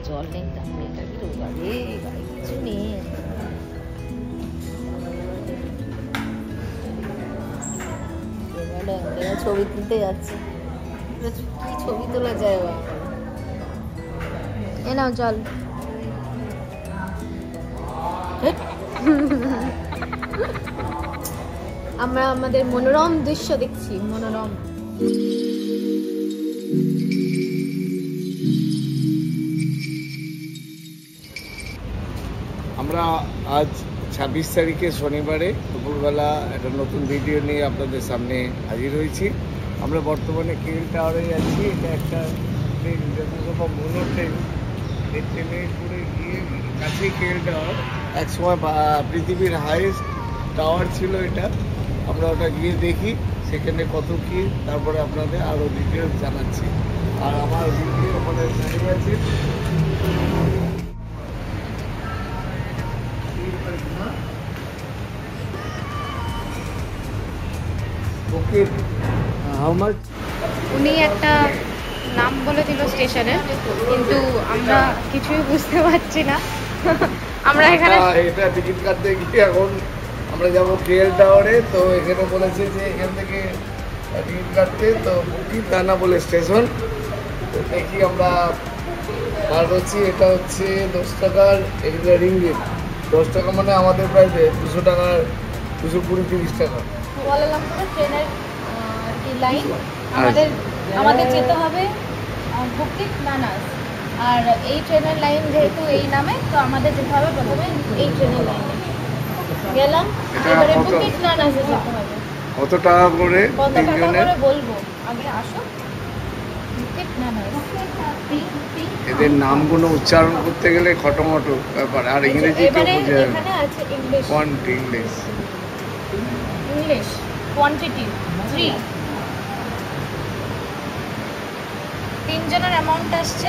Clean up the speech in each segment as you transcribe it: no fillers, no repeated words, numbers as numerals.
জল নেই, তারপরে এটা কি রোগা রে, গাড়ি কিছু নেই। ছবি তুলতে যাচ্ছে, কি ছবি তোলা যায়? এ নাও জল। আমরা আমাদের মনোরম দৃশ্য দেখছি, মনোরম। আমরা আজ 26 তারিখে শনিবারে দুপুরবেলা একটা নতুন ভিডিও নিয়ে আপনাদের সামনে হাজির হয়েছি। আমরা বর্তমানে কেএল টাওয়ারে আছি। এটা একটা ট্রেন, মোনো ট্রেন। এই ট্রেনে করে গিয়ে কাছেই কেএল টাওয়ার, একসময় পৃথিবীর হাইয়েস্ট টাওয়ার ছিল এটা। আমরা ওটা গিয়ে দেখি সেখানে কত কি, তারপরে আপনাদের আরও ডিটেলস জানাচ্ছি। আর আমার ভিডিও ওখানে দাঁড়িয়ে আছে। উনি একটা নাম বলে দিল স্টেশনের, কিন্তু আমরা কিছুই বুঝতে পারছি না। আমরা এখানে এটা টিকিট কাটতে গিয়ে এখন আমরা যাবো কেএল টাওয়ারে। তো এখানে বলেছে যে এখান থেকে টিকিট কাটতে, তো বুকিং থানা বলে স্টেশন। তো দেখি আমরা বার করছি। এটা হচ্ছে 10 টাকার, এগুলো রিঙ্গিট। 10 টাকা মানে আমাদের প্রায় 200 টাকার, 220-30 টাকা। কুয়ালালামপুরের ট্রেনের লাইন আমাদের যেতে হবে বুকিং নানাস। আর এই ট্রেনের লাইন যেহেতু এই নামে, তো আমাদের যেতে হবে প্রথমে এই ট্রেনের লাইনে। গেলাম, এবারে বুকিং নানাসে যেতে হবে। কত টাকা করে? কত টাকা করে বলবো, আগে আসো। বুকিং নানাস। এদের নামগুলো উচ্চারণ করতে গেলে খটোমটো ব্যাপার, আর ইংরেজি কেউ বুঝে যাবে। এখানে আছে ইংলিশ, ইংলিশ কোয়ান্টিটি 3। 3 জনের অ্যামাউন্ট আসছে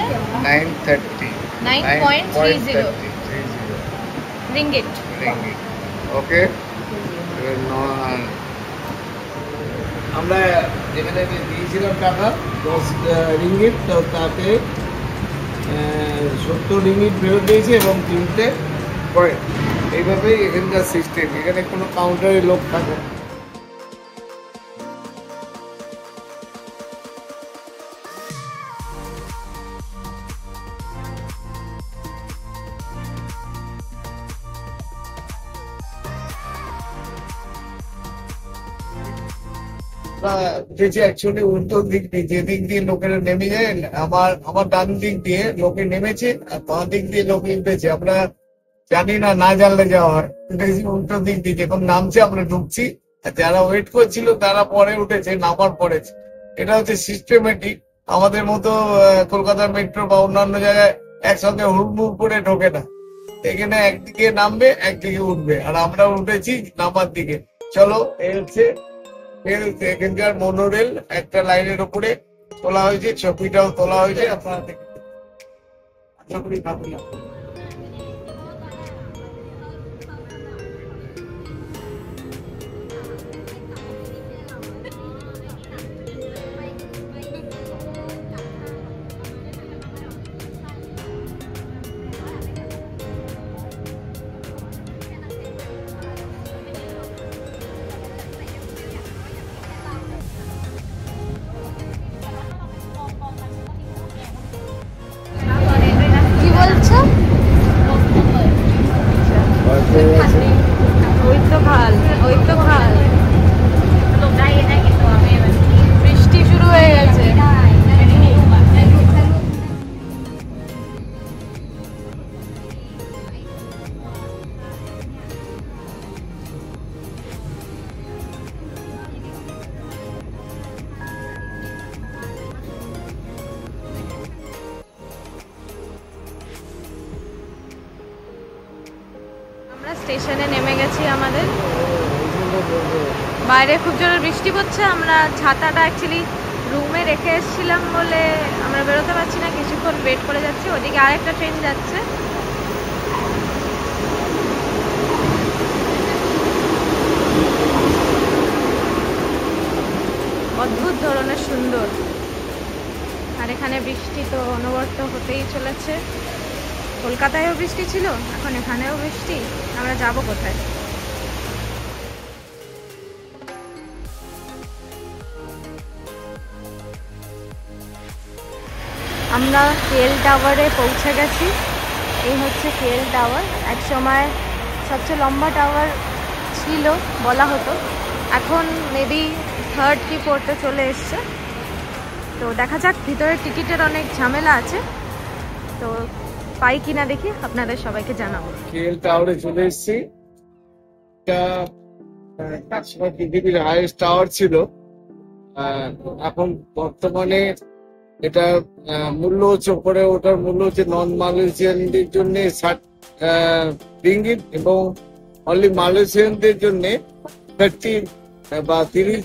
9.30 রিঙ্গিট। ওকে, আমরা যেখানে দিয়েছিলাম টাকা 10 রিঙ্গিট, তো তাতে 70 রিঙ্গিট ফেরত দিয়েছি এবং 3টে পয়েন্ট। এইভাবেই এখানকার সিস্টেম। এখানে কোনো কাউন্টারে লোক থাকে। অ্যাকচুয়ালি উল্টো দিক দিয়ে, যে দিক দিয়ে লোকেরা নেমে যায়, আমার ডান দিক দিয়ে লোকে নেমেছে আর বাঁ দিক দিয়ে লোকে উঠেছে। আমরা জানি না, না জানলে যাওয়া হয়। উঠেছি উল্টো দিক দিয়ে, যখন নামছে আমরা ঢুকছি, আর যারা ওয়েট করছিল তারা পরে উঠেছে, নামার পড়েছে। এটা হচ্ছে সিস্টেমেটিক। আমাদের মতো কলকাতা মেট্রো বা অন্যান্য জায়গায় একসঙ্গে হুড়মুড় করে ঢোকে না। এখানে একদিকে নামবে, একদিকে উঠবে, আর আমরা উঠেছি নামার দিকে। চলো, এই হচ্ছে এখানকার মনোরেল। একটা লাইনের উপরে তোলা হয়েছে, ছবিটাও তোলা হয়েছে, আপনারা দেখতে। কি বলছো? ওই তো ভাল, ওই তো ভাল। বৃষ্টি শুরু হয়ে গেছে। আমরা স্টেশনে নেমে গেছি। আমাদের বাইরে খুব জোরে বৃষ্টি পড়ছে। আমরা ছাতাটা অ্যাকচুয়ালি রুমে রেখে এসেছিলাম বলে আমরা বেরোতে পারছি না, কিছুক্ষণ ওয়েট করে যাচ্ছি। ওদিকে আরেকটা ট্রেন যাচ্ছে। অদ্ভুত ধরনের সুন্দর। আর এখানে বৃষ্টি তো অনবরত হতেই চলেছে। কলকাতায়ও বৃষ্টি ছিল, এখন এখানেও বৃষ্টি, আমরা যাব কোথায়? আমরা কেএল টাওয়ারে পৌঁছে গেছি। এই হচ্ছে কেএল টাওয়ার। এক সময় সবচেয়ে লম্বা টাওয়ার ছিল বলা হতো, এখন মেবি থার্ড কি ফোর্থে চলে এসছে। তো দেখা যাক, ভিতরে টিকিটের অনেক ঝামেলা আছে, তো পাই কিনা দেখি, আপনাদের সবাইকে জানাবো। কেএল টাওয়ারে চলে এসেছি। এটা একসময় পৃথিবীর হাইয়েস্ট টাওয়ার ছিল। এখন বর্তমানে এটা মূল্য হচ্ছে, উপরে ওটার মূল্য হচ্ছে নন মালয়েশিয়ানদের জন্য 60 রিঙ্গিট এবং অনলি মালয়েশিয়ানদের জন্য 30 বা 30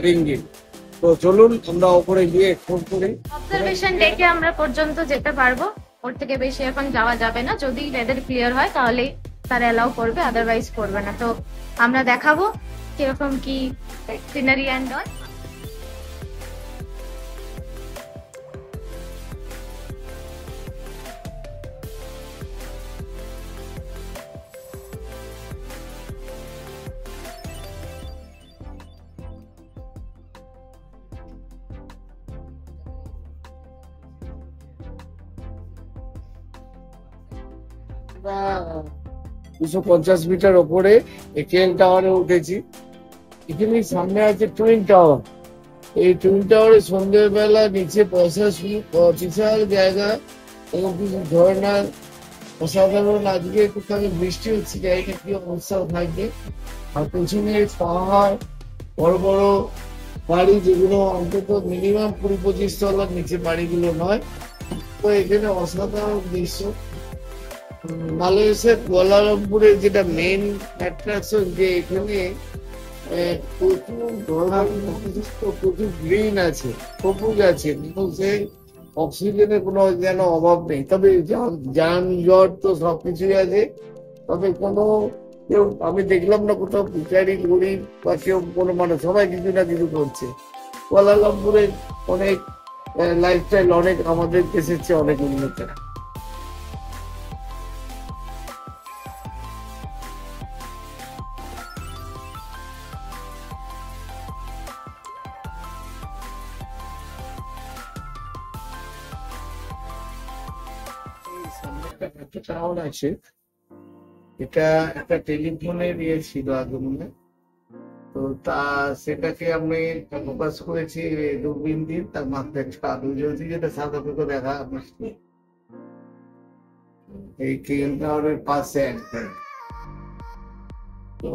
রিঙ্গিট। তো চলুন আমরা উপরে গিয়ে এক্সপ্লোর করি। অবজারভেশন ডেকে আমরা পর্যন্ত যেতে পারবো, ওর থেকে বেশি এখন যাওয়া যাবে না। যদি ওয়েদার ক্লিয়ার হয় তাহলে তারা অ্যালাউ করবে, আদারওয়াইজ করবে না। তো আমরা দেখাবো কিরকম কি সিনারি অ্যান্ড অল। আমরা 250 মিটার ওপরে কেএল টাওয়ারে উঠেছি। এখানে সামনে আছে টুইন টাওয়ার। এই টুইন টাওয়ারে সন্ধ্যেবেলা নিচে বসার বিশাল জায়গা এবং কিছু ঝর্ণা, অসাধারণ। আজকে একটুখানি বৃষ্টি হচ্ছে, জায়গা কি অবস্থা থাকবে। আর পেছনে পাহাড়, বড় বড় বাড়ি, যেগুলো অন্তত মিনিমাম 20-25 তলার নিচে বাড়িগুলো নয়। তো এখানে অসাধারণ দৃশ্য। মালয়েশিয়ার কুয়ালালামপুরের যেটা মেইন অ্যাট্রাকশন, যে এখানে প্রচুর গ্রিন আছে, সবুজ আছে, মানুষের অক্সিজেনের কোনো যেন অভাব নেই। তবে যানজট তো সবকিছুই আছে, তবে কোনো কেউ আমি দেখলাম না কোথাও ভিখারি গরিব বা কেউ কোনো মানুষ, সবাই কিছু না কিছু করছে। কুয়ালালামপুরের অনেক লাইফস্টাইল অনেক আমাদের দেশের চেয়ে অনেক উন্নত। একটা টাউন আছে, এটা একটা টেলিফোনের ইয়ে ছিল আগে মনে। তো সেটাকে আমি ফোকাস করেছি দূরবীন দিয়ে, তার মাথায় একটা আলু জ্বলছে, যেটা সাদা পেঁপে দেখা মুশকিল। এই কেএল টাওয়ারের পাশে একদম। তো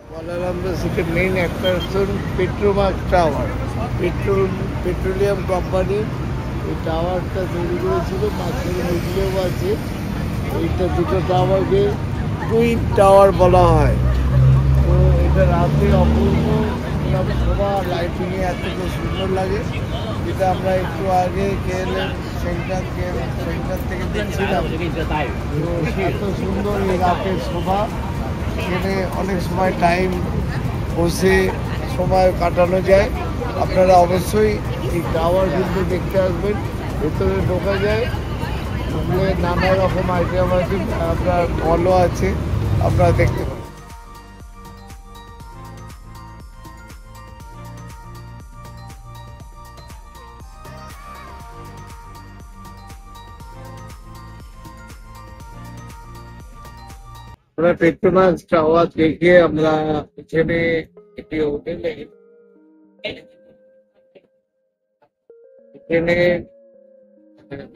কুয়ালালামপুর সিটির main attraction Petromax tower. Petroleum company এই টাওয়ারটা তৈরি করেছিল, মাঝখানে মিডিয়াম আছে। এইটা দুটো টাওয়ারকে টুইন টাওয়ার বলা হয়। তো এটা রাতে অপূর্ব শোভা, লাইটিং এ এত সুন্দর লাগে, যেটা আমরা একটু আগে কেএলএম সেন্টার থেকে দেখছিলাম। তো এত সুন্দর এই রাতের শোভা, এখানে অনেক সময় টাইম বসে সময় কাটানো যায়। আপনারা অবশ্যই এই টাওয়ার কিন্তু দেখতে আসবেন। ভেতরে ঢোকা যায়, ঢুকলে নানা রকম আইটেম আছে, আপনার মলও আছে, আপনারা দেখতে পাবেন। আমরা পেট্রোনাস টাওয়ার দেখে আমরা এখানে একটি হোটেলে এখানে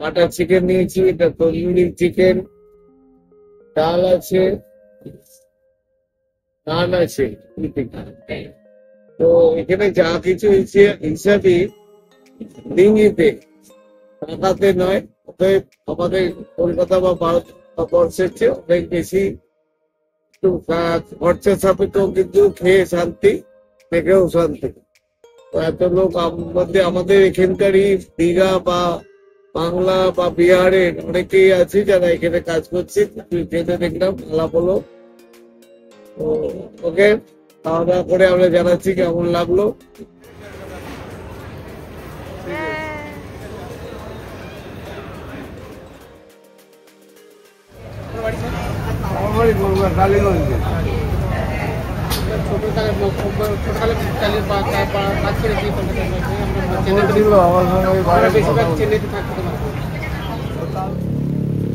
বাটার চিকেন নিয়েছি, এটা তন্দুরি চিকেন, ডাল আছে, নান আছে। তো এখানে যা কিছু হিসাবে রিঙ্গিতে, টাকাতে নয়। অতএব আমাদের কলকাতা বা ভারতবর্ষের চেয়ে অনেক বেশি একটু খরচা সাপেক্ষ, কিন্তু খেয়ে শান্তি, দেখেও শান্তি। তো এত লোক মধ্যে আমাদের এখানকারই দীঘা বা বাংলা বা বিহারের অনেকেই আছে যারা এখানে কাজ করছে। ট্রেনে দেখলাম আলাপ হলো। তো ওকে, খাওয়া দাওয়া করে আমরা জানাচ্ছি কেমন লাগলো। আমার বাড়ি কালীগঞ্জে।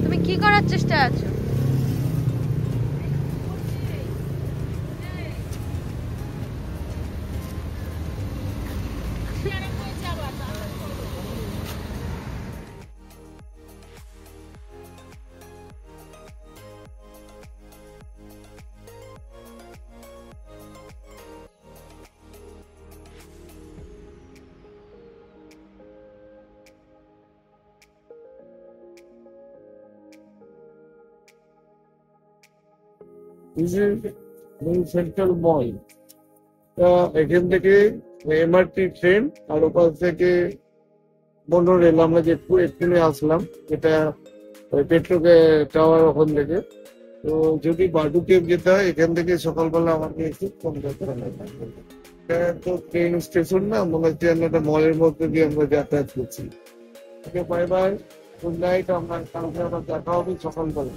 তুমি কি করার চেষ্টা আছো? সেন্ট্রাল মল, এখান থেকে এমআরটি ট্রেন আর ওপাশ থেকে মোনো রেল, আমরা যে এক্ষুনি আসলাম, এটা ওই পেট্রোকে টাওয়ার ওখান থেকে। তো যদি বাডুকে যেতে হয় এখান থেকে সকালবেলা আমাকে একটু ফোন করতে হবে। তো ট্রেন স্টেশন না, মনে হচ্ছে একটা মলের মধ্যে দিয়ে আমরা যাতায়াত করছি। ওকে, বাই বাই, গুড নাইট। আমরা কালকে আবার দেখা হবে সকালবেলা।